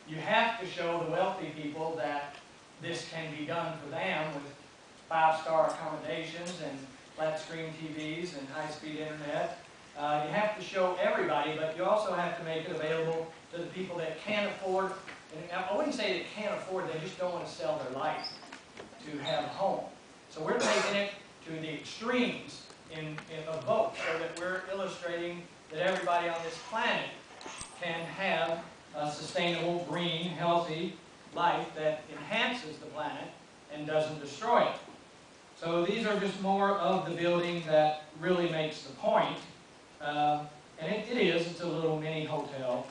You have to show the wealthy people that this can be done for them with 5-star accommodations and flat-screen TVs and high-speed internet. You have to show everybody, but you also have to make it available to the people that can't afford. And I wouldn't say they can't afford, they just don't want to sell their life to have a home. So we're taking it to the extremes of both, so that we're illustrating that everybody on this planet can have a sustainable, green, healthy life that enhances the planet and doesn't destroy it. So these are just more of the building that really makes the point. And it's a little mini hotel.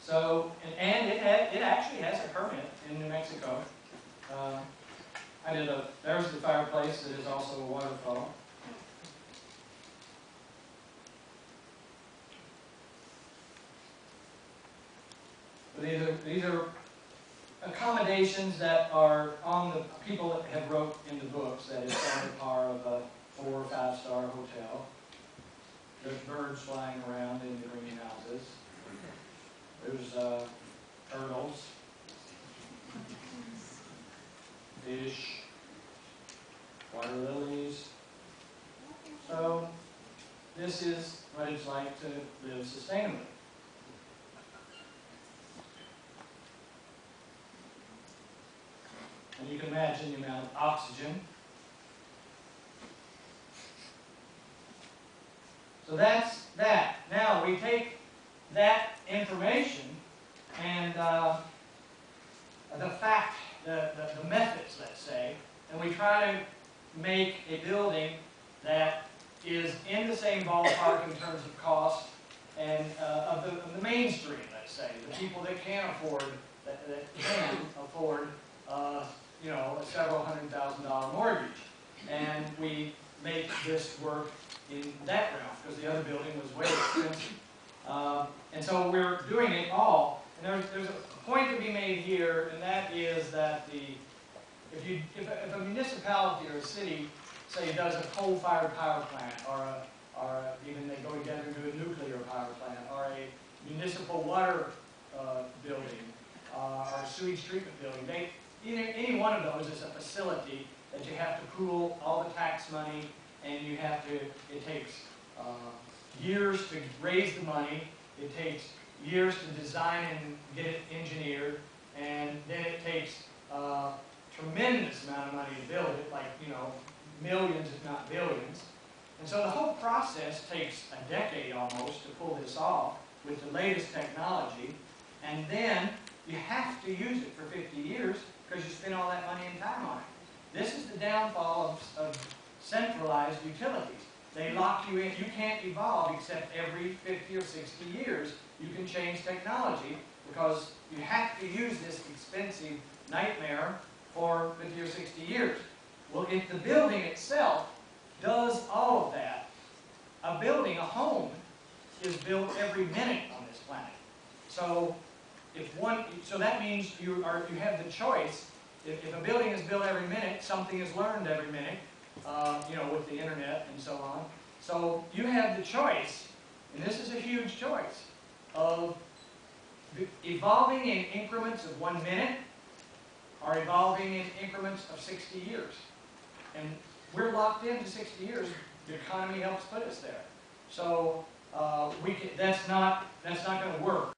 So, and it actually has a permit in New Mexico. There's the fireplace that is also a waterfall. These are accommodations that are on the people that have wrote in the books that it's on the par of a 4- or 5-star hotel. There's birds flying around in the greenhouses. There's turtles, fish, water lilies. So this is what it's like to live sustainably. And you can imagine the amount of oxygen. So that's that. Now we take that information and the methods, let's say, and we try to make a building that is in the same ballpark in terms of cost and of the mainstream, let's say, the people that can afford a several $100,000 mortgage, and we make this work in that realm because the other building was way expensive. And so we're doing it all. And there's a point to be made here, and that is that if a municipality or a city, say, does a coal-fired power plant, or even they go together and do a nuclear power plant, or a municipal water building, or a sewage treatment building, any one of those is a facility that you have to pool all the tax money, and it takes years to raise the money, it takes years to design and get it engineered, and then it takes a tremendous amount of money to build it, like, millions if not billions. And so the whole process takes a decade almost to pull this off with the latest technology. And then you have to use it for 50 years because you spend all that money and time on it. This is the downfall of centralized utilities. They lock you in. You can't evolve except every 50 or 60 years. You can change technology because you have to use this expensive nightmare for 50 or 60 years. Well, if the building itself does all of that, a building, a home, is built every minute on this planet. So, so that means you have the choice. If a building is built every minute, something is learned every minute. You know, with the internet and so on. So you have the choice, and this is a huge choice, of evolving in increments of 1 minute or evolving in increments of 60 years. And we're locked into 60 years. The economy helps put us there. So that's not going to work.